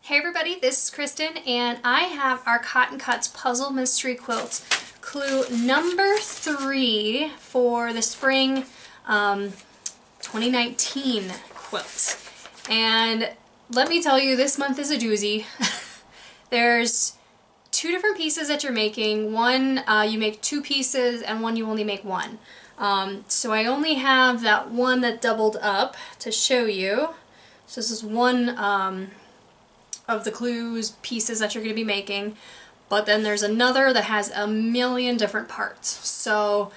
Hey everybody, this is Kristen and I have our Cotton Cuts Puzzle Mystery Quilt clue number 3 for the spring 2019 quilt. And let me tell you, this month is a doozy. There's 2 different pieces that you're making. One you make 2 pieces and one you only make 1. So I only have that one that doubled up to show you. So this is one of the clues pieces that you're going to be making, but then there's another that has a million different parts. So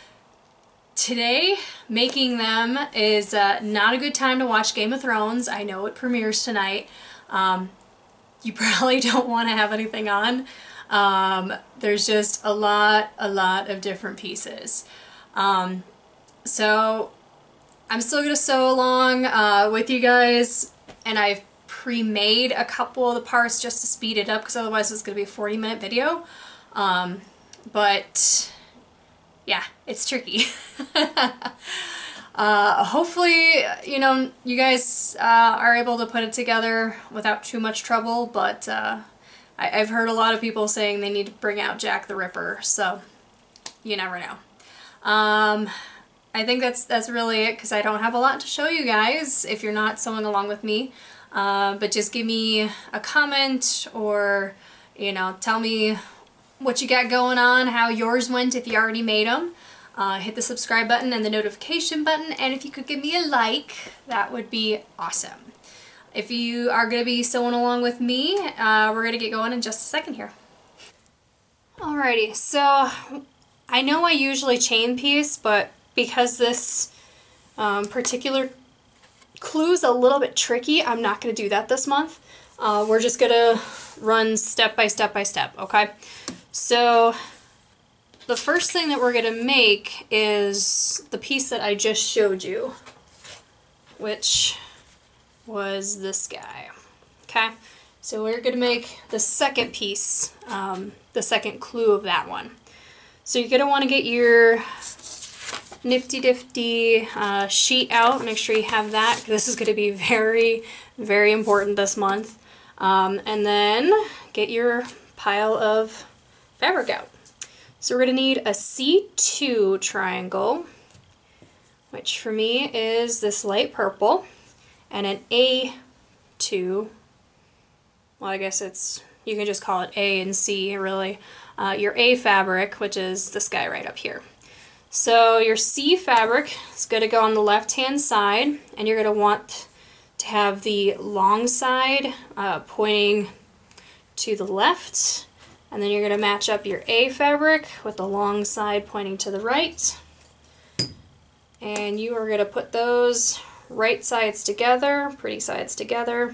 today making them is not a good time to watch Game of Thrones. I know it premieres tonight. You probably don't want to have anything on. There's just a lot of different pieces. So I'm still going to sew along with you guys, and I've pre-made a couple of the parts just to speed it up because otherwise it's going to be a 40-minute video. But yeah, it's tricky. Hopefully, you know, you guys are able to put it together without too much trouble, but I've heard a lot of people saying they need to bring out Jack the Ripper, so you never know. I think that's really it because I don't have a lot to show you guys if you're not sewing along with me. But just give me a comment, or, you know, tell me what you got going on, how yours went if you already made them. Hit the subscribe button and the notification button, and if you could give me a like, that would be awesome. If you are going to be sewing along with me, we're going to get going in just a second here. Alrighty, so I know I usually chain piece, but because this particular clue's a little bit tricky, I'm not going to do that this month. We're just going to run step by step by step, okay? So the first thing that we're going to make is the piece that I just showed you, which was this guy, okay? So we're going to make the second piece, the second clue of that one. So you're going to want to get your nifty-difty sheet out. Make sure you have that. This is going to be very, very important this month. And then get your pile of fabric out. So we're going to need a C2 triangle, which for me is this light purple, and an A2. Well, I guess it's, you can just call it A and C, really. Your A fabric, which is this guy right up here. So your C fabric is going to go on the left-hand side, and you're going to want to have the long side pointing to the left, and then you're going to match up your A fabric with the long side pointing to the right, and you are going to put those right sides together, pretty sides together,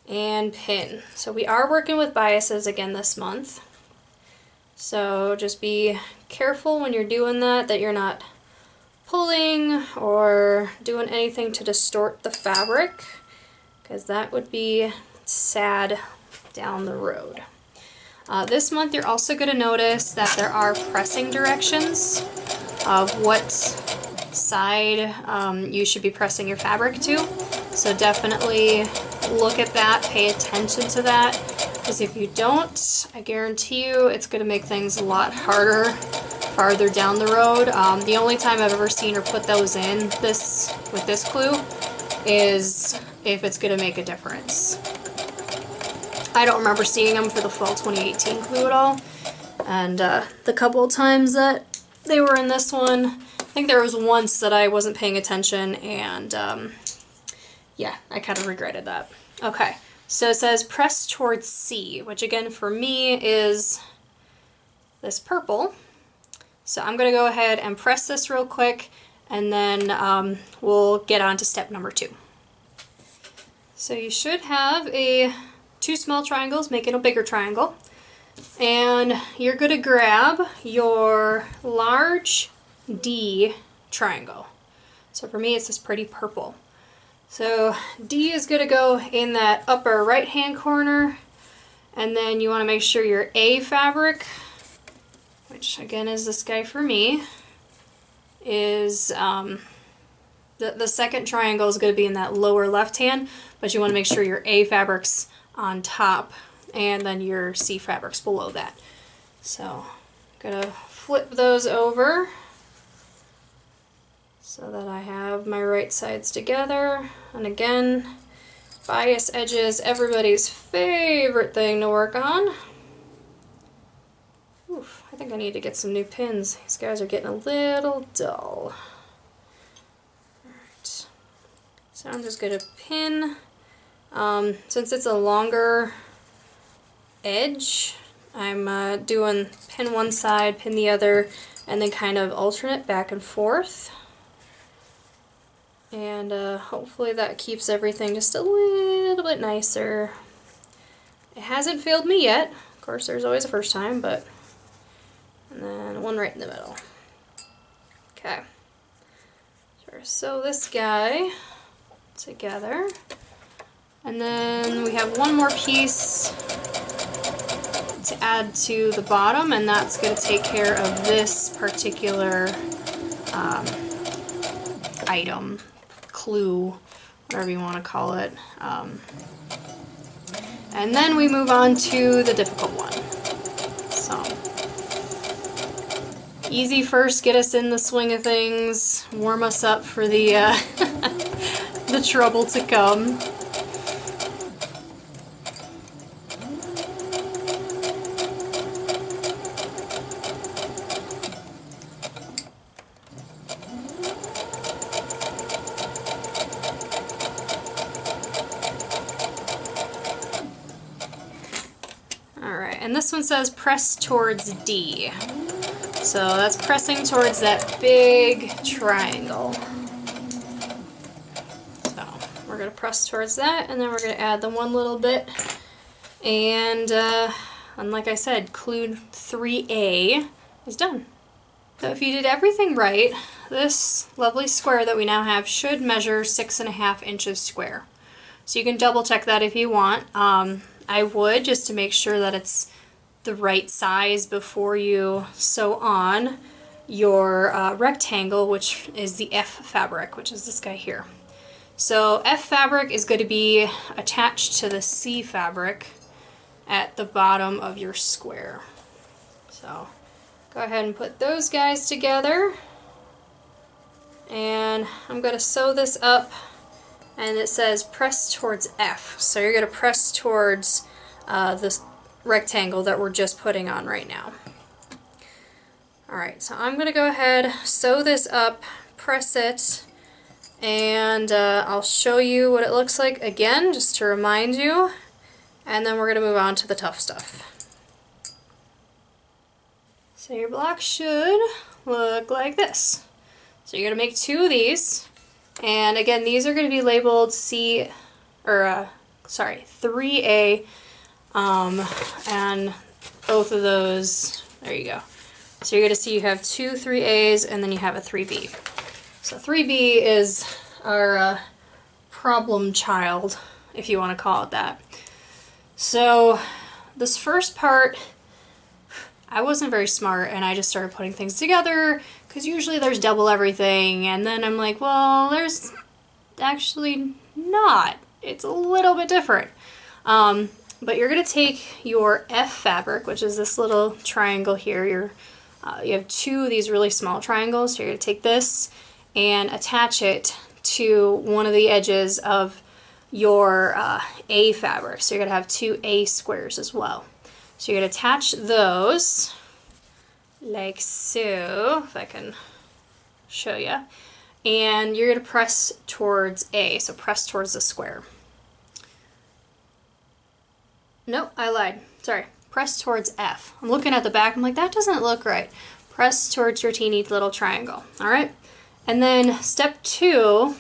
and pin. So we are working with biases again this month. So just be careful when you're doing that you're not pulling or doing anything to distort the fabric, because that would be sad down the road. This month you're also going to notice that there are pressing directions of what side you should be pressing your fabric to. So definitely look at that, pay attention to that. Because if you don't, I guarantee you it's going to make things a lot harder farther down the road. The only time I've ever seen her put those in with this clue is if it's going to make a difference. I don't remember seeing them for the fall 2018 clue at all. And the couple of times that they were in this one, I think there was once that I wasn't paying attention, and yeah, I kind of regretted that. Okay. So it says press towards C, which again for me is this purple. So I'm going to go ahead and press this real quick, and then we'll get on to step number 2. So you should have 2 small triangles making a bigger triangle, and you're going to grab your large D triangle. So for me it's this pretty purple. So D is going to go in that upper right hand corner, and then you want to make sure your A fabric, which again is this guy for me, is the second triangle is going to be in that lower left hand, but you want to make sure your A fabric's on top, and then your C fabrics below that. So I'm gonna flip those over so that I have my right sides together. And again, bias edges, everybody's favorite thing to work on. Oof, I think I need to get some new pins. These guys are getting a little dull. Alright, so I'm just going to pin, since it's a longer edge, I'm doing pin one side, pin the other, and then kind of alternate back and forth. And hopefully that keeps everything just a little bit nicer. It hasn't failed me yet. Of course, there's always a first time, but... And then one right in the middle. Okay. So sew this guy together. And then we have one more piece to add to the bottom, and that's going to take care of this particular item, clue, whatever you want to call it. And then we move on to the difficult one. So, easy first, get us in the swing of things, warm us up for the the trouble to come. And this one says press towards D. So that's pressing towards that big triangle. So we're going to press towards that, and then we're going to add the one little bit. And like I said, clue 3A is done. So if you did everything right, this lovely square that we now have should measure 6.5 inches square. So you can double check that if you want. I would, just to make sure that it's the right size before you sew on your rectangle, which is the F fabric, which is this guy here. So F fabric is going to be attached to the C fabric at the bottom of your square. So go ahead and put those guys together, and I'm going to sew this up. And it says press towards F. So you're going to press towards this rectangle that we're just putting on right now. Alright, so I'm going to go ahead, sew this up, press it, and I'll show you what it looks like again, just to remind you. And then we're going to move on to the tough stuff. So your block should look like this. So you're going to make 2 of these. And again, these are going to be labeled 3A, and both of those, there you go. So you're going to see you have 2 3As, and then you have a 3B. So 3B is our problem child, if you want to call it that. So this first part, I wasn't very smart, and I just started putting things together, because usually there's double everything, and then I'm like, well, there's actually not. It's a little bit different. But you're going to take your F fabric, which is this little triangle here. You have 2 of these really small triangles, so you're going to take this and attach it to one of the edges of your A fabric. So you're going to have 2 A squares as well. So you're going to attach those like so, if I can show you, and you're going to press towards A, so press towards the square. Nope, I lied. Sorry. Press towards F. I'm looking at the back, I'm like, that doesn't look right. Press towards your teeny little triangle. Alright? And then step 2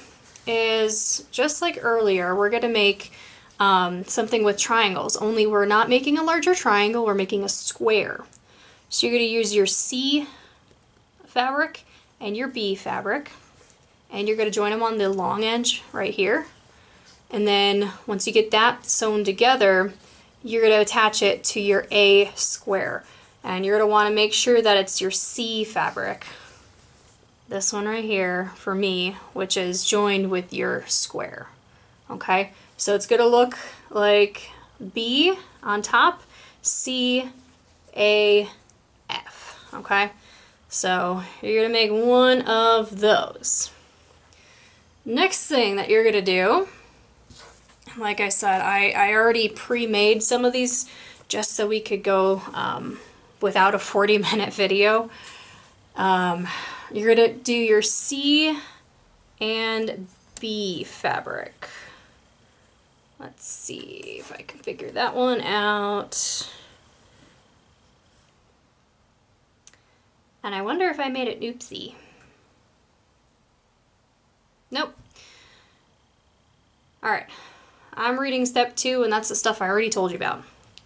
is, just like earlier, we're going to make something with triangles, only we're not making a larger triangle, we're making a square. So you're going to use your C fabric and your B fabric, and you're going to join them on the long edge right here. And then once you get that sewn together, you're going to attach it to your A square. And you're going to want to make sure that it's your C fabric, this one right here for me, which is joined with your square. Okay, so it's going to look like B on top, C, A, F, okay? So you're gonna make one of those. Next thing that you're gonna do, like I said, I already pre-made some of these just so we could go without a 40-minute video. You're gonna do your C and B fabric. Let's see if I can figure that one out. And I wonder if I made it oopsie. Nope. Alright, I'm reading step 2, and that's the stuff I already told you about.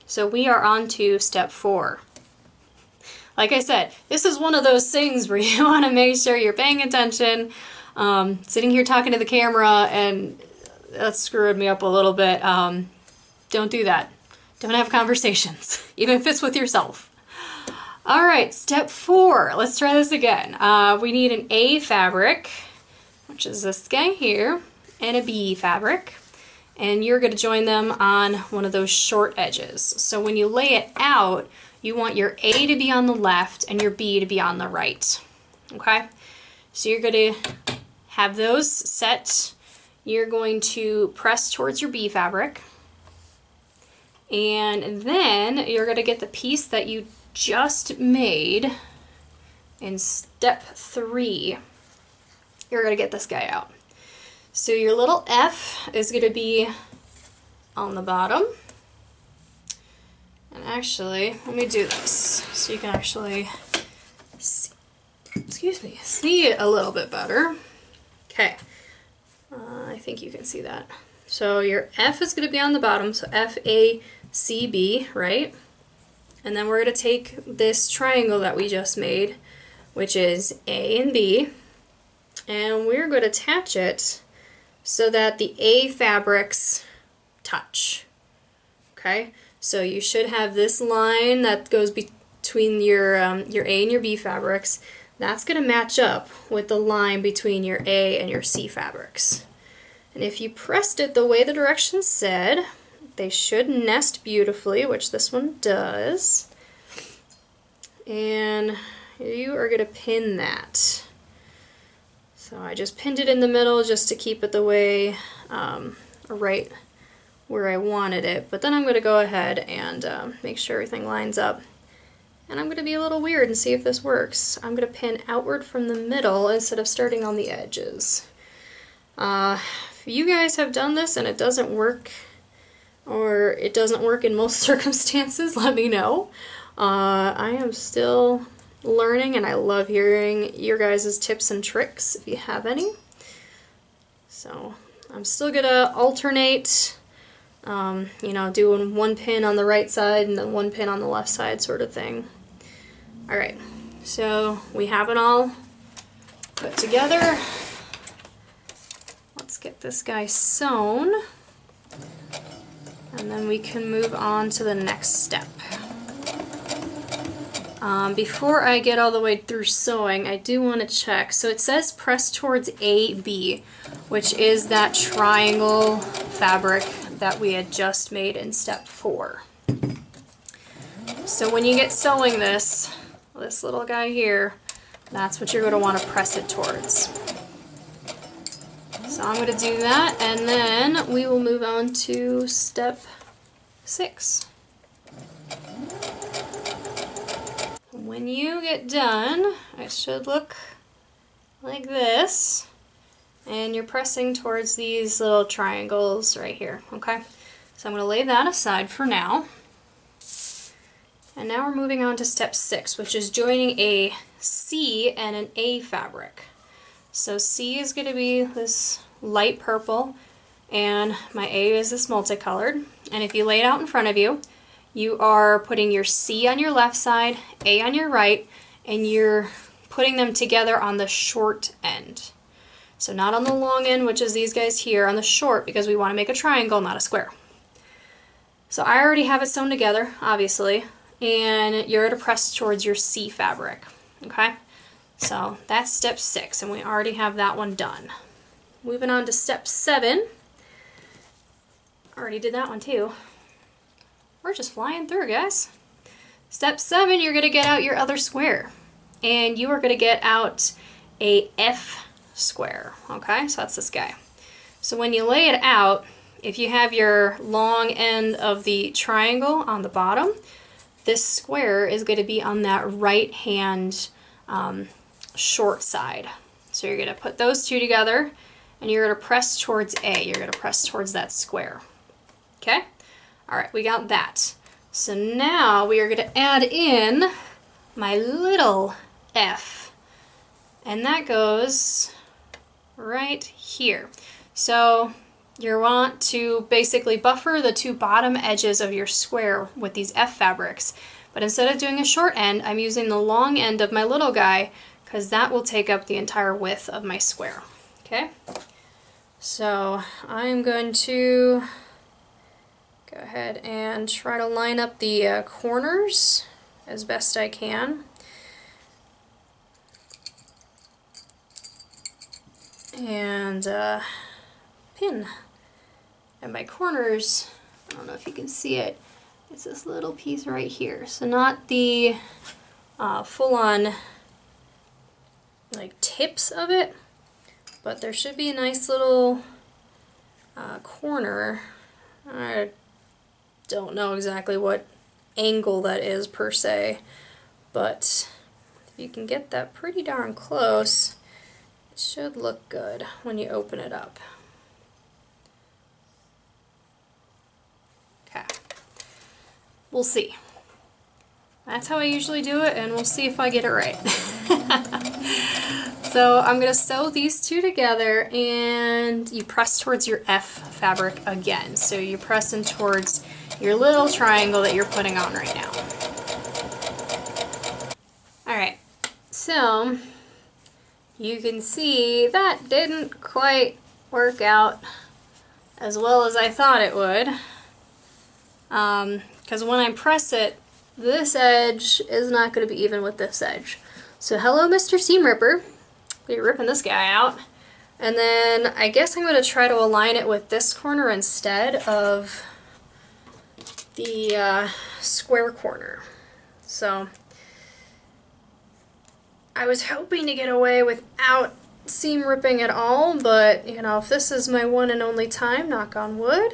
So we are on to step 4. Like I said, this is one of those things where you want to make sure you're paying attention. Sitting here talking to the camera, and that's screwed me up a little bit. Don't do that. Don't have conversations, even if it's with yourself. Alright, step 4. Let's try this again. We need an A fabric, which is this guy here, and a B fabric. And you're going to join them on one of those short edges. So when you lay it out, you want your A to be on the left and your B to be on the right. Okay? So you're going to have those set. You're going to press towards your B fabric. And then you're going to get the piece that you just made in step 3. You're going to get this guy out. So your little F is going to be on the bottom. And actually, let me do this so you can actually see, see it a little bit better. Okay, I think you can see that. So your F is going to be on the bottom, so F, A, C, B, right? And then we're going to take this triangle that we just made, which is A and B, and we're going to attach it so that the A fabrics touch. Okay, so you should have this line that goes between your A and your B fabrics. That's going to match up with the line between your A and your C fabrics. And if you pressed it the way the directions said, they should nest beautifully, which this one does. And you are going to pin that. So I just pinned it in the middle just to keep it the way, right where I wanted it. But then I'm going to go ahead and make sure everything lines up. And I'm going to be a little weird and see if this works. I'm going to pin outward from the middle instead of starting on the edges. If you guys have done this and it doesn't work, or it doesn't work in most circumstances, let me know. I am still learning, and I love hearing your guys' tips and tricks if you have any. So I'm still gonna alternate, you know, doing one pin on the right side and then one pin on the left side sort of thing. Alright, so we have it all put together. Let's get this guy sewn, and then we can move on to the next step. Before I get all the way through sewing, I do want to check. So it says press towards AB, which is that triangle fabric that we had just made in step 4. So when you get sewing this little guy here, that's what you're going to want to press it towards. So I'm going to do that, and then we will move on to step 6. When you get done, it should look like this, and you're pressing towards these little triangles right here, okay? So I'm going to lay that aside for now. And now we're moving on to step 6, which is joining a C and an A fabric. So C is going to be this light purple, and my A is this multicolored. And if you lay it out in front of you, you are putting your C on your left side, A on your right, and you're putting them together on the short end. So not on the long end, which is these guys here, on the short, because we want to make a triangle, not a square. So I already have it sewn together, obviously, and you're going to press towards your C fabric, okay? So that's step 6, and we already have that one done. Moving on to step 7. Already did that one too. We're just flying through, guys. Step 7, you're going to get out your other square. And you are going to get out a F square, okay? So that's this guy. So when you lay it out, if you have your long end of the triangle on the bottom, this square is going to be on that right hand short side. So you're going to put those two together and you're going to press towards A. You're going to press towards that square. Okay? Alright, we got that. So now we are going to add in my little F. And that goes right here. So you want to basically buffer the two bottom edges of your square with these F fabrics. But instead of doing a short end, I'm using the long end of my little guy because that will take up the entire width of my square. Okay? So I'm going to go ahead and try to line up the corners as best I can. And pin. And my corners, I don't know if you can see it, it's this little piece right here. So not the full-on like tips of it, but there should be a nice little corner. I don't know exactly what angle that is per se, but if you can get that pretty darn close, it should look good when you open it up. Okay, we'll see. That's how I usually do it, and we'll see if I get it right. So I'm going to sew these two together, and you press towards your F fabric again. So you're pressing towards your little triangle that you're putting on right now. Alright, so you can see that didn't quite work out as well as I thought it would. Because when I press it, this edge is not going to be even with this edge. So hello, Mr. Seam Ripper. We're ripping this guy out. And then I guess I'm going to try to align it with this corner instead of the square corner. So I was hoping to get away without seam ripping at all, but you know, if this is my one and only time, knock on wood,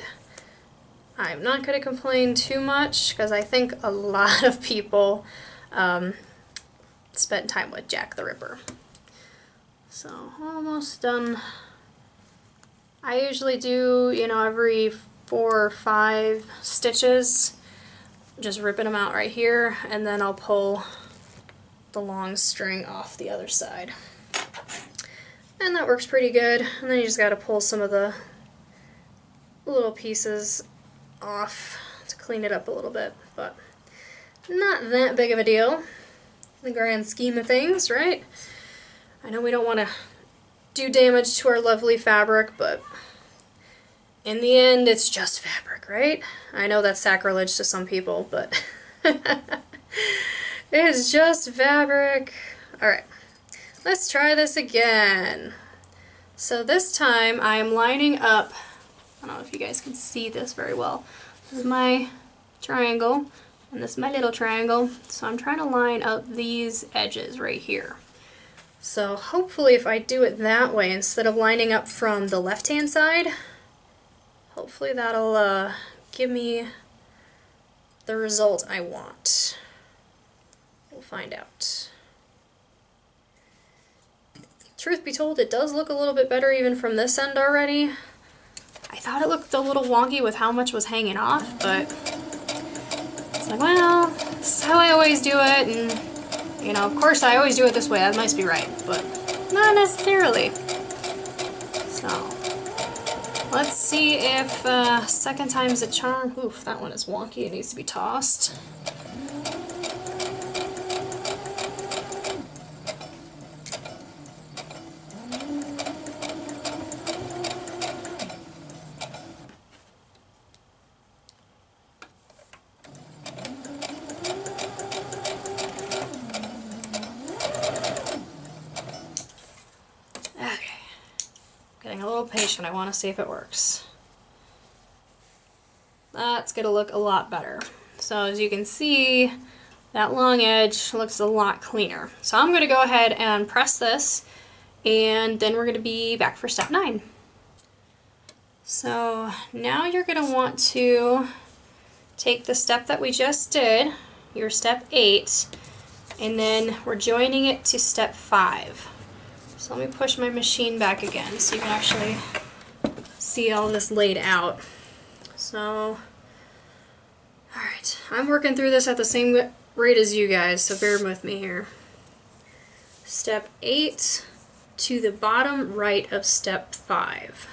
I'm not going to complain too much because I think a lot of people spent time with Jack the Ripper. So almost done. I usually do, you know, every 4 or 5 stitches, just ripping them out right here, and then I'll pull the long string off the other side. And that works pretty good. And then you just got to pull some of the little pieces off to clean it up a little bit, but not that big of a deal in the grand scheme of things, right? I know we don't want to do damage to our lovely fabric, but in the end it's just fabric, right? I know that's sacrilege to some people, but it's just fabric. Alright, let's try this again. So this time I'm lining up, I don't know if you guys can see this very well. This is my triangle, and this is my little triangle. So I'm trying to line up these edges right here. So hopefully if I do it that way, instead of lining up from the left-hand side, hopefully that'll give me the result I want. We'll find out. Truth be told, it does look a little bit better even from this end already. I thought it looked a little wonky with how much was hanging off, but it's like, well, this is how I always do it, and you know, of course I always do it this way, that must be right, but not necessarily. So, let's see if second time's a charm. Oof, that one is wonky, it needs to be tossed. Getting a little patient, I want to see if it works. That's gonna look a lot better. So as you can see, that long edge looks a lot cleaner. So I'm gonna go ahead and press this, and then we're gonna be back for step 9. So now you're gonna want to take the step that we just did, your step 8, and then we're joining it to step 5. So let me push my machine back again so you can actually see all this laid out. So, alright, I'm working through this at the same rate as you guys, so bear with me here. Step 8 to the bottom right of step 5.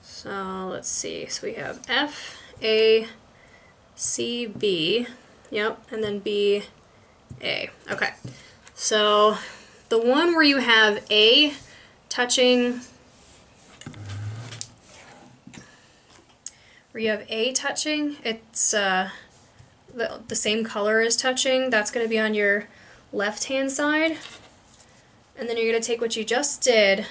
So let's see, so we have F, A, C, B, yep, and then B, A. Okay, so the one where you have A touching, it's the same color as touching, that's going to be on your left hand side. And then you're going to take what you just did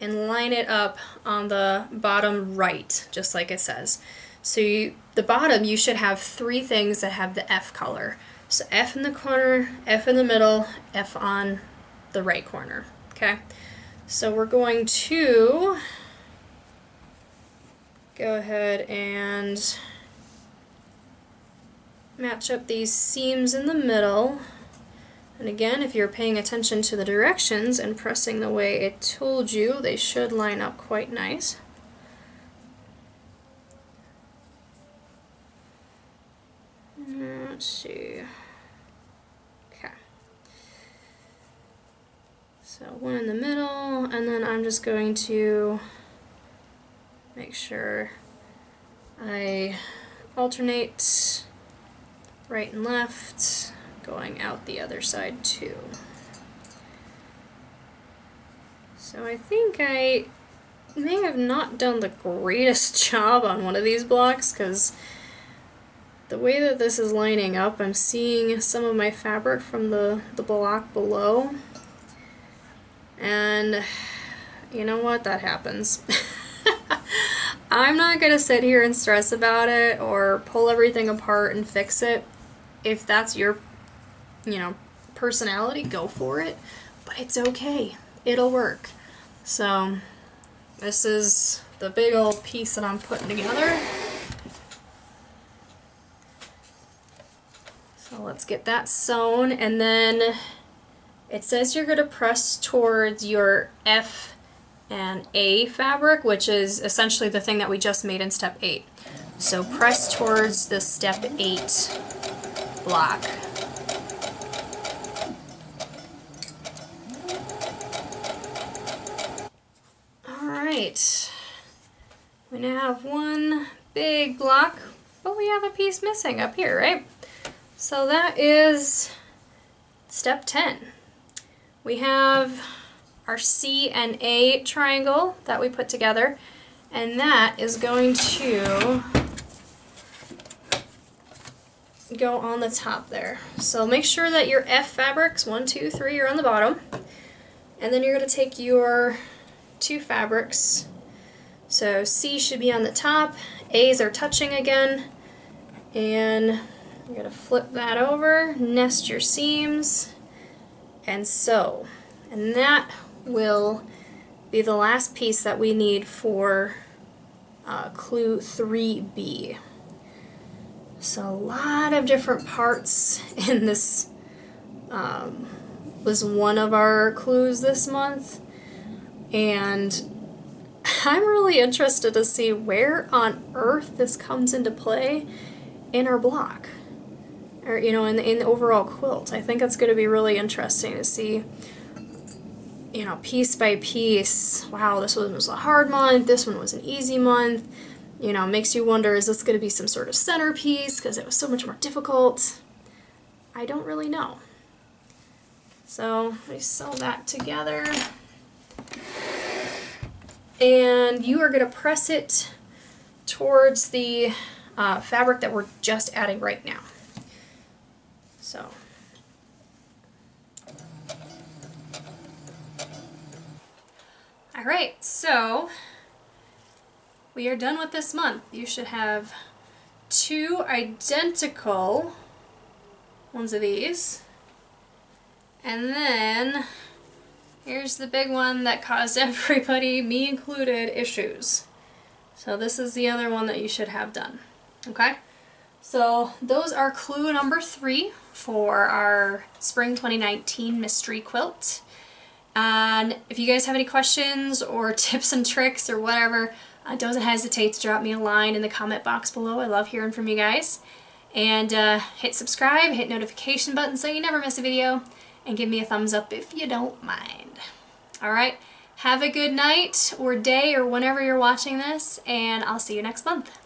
and line it up on the bottom right, just like it says. So the bottom, you should have 3 things that have the F color. So F in the corner, F in the middle, F on the right corner, okay? So we're going to go ahead and match up these seams in the middle. And again, if you're paying attention to the directions and pressing the way it told you, they should line up quite nice. Let's see. Okay. So one in the middle, and then I'm just going to make sure I alternate right and left, going out the other side too. So I think I may have not done the greatest job on one of these blocks, because the way that this is lining up, I'm seeing some of my fabric from the block below. And you know what? That happens. I'm not going to sit here and stress about it or pull everything apart and fix it. If that's your, personality, go for it. But it's okay. It'll work. So this is the big old piece that I'm putting together. So let's get that sewn, and then it says you're going to press towards your F and A fabric, which is essentially the thing that we just made in step 8. So press towards the step 8 block. Alright, we now have one big block, but we have a piece missing up here, right? So that is step 10. We have our C and A triangle that we put together, and that is going to go on the top there. So make sure that your F fabrics, 1, 2, 3, are on the bottom, and then you're going to take your 2 fabrics. So C should be on the top, A's are touching again, and you're going to flip that over, nest your seams, and sew. And that will be the last piece that we need for clue 3B. So a lot of different parts in this was one of our clues this month, and I'm really interested to see where on earth this comes into play in our block, or in the overall quilt. I think it's going to be really interesting to see, piece by piece. Wow, this one was a hard month, this one was an easy month. Makes you wonder, is this going to be some sort of centerpiece because it was so much more difficult? I don't really know. So we sew that together, and you are going to press it towards the fabric that we're just adding right now. So alright, so we are done with this month. You should have 2 identical ones of these. And then here's the big one that caused everybody, me included, issues. So this is the other one that you should have done. Okay? So those are clue number 3 for our Spring 2019 Mystery Quilt. And if you guys have any questions or tips and tricks or whatever, don't hesitate to drop me a line in the comment box below. I love hearing from you guys. And hit subscribe, hit notification button so you never miss a video, and give me a thumbs up if you don't mind. Alright, have a good night or day or whenever you're watching this, and I'll see you next month.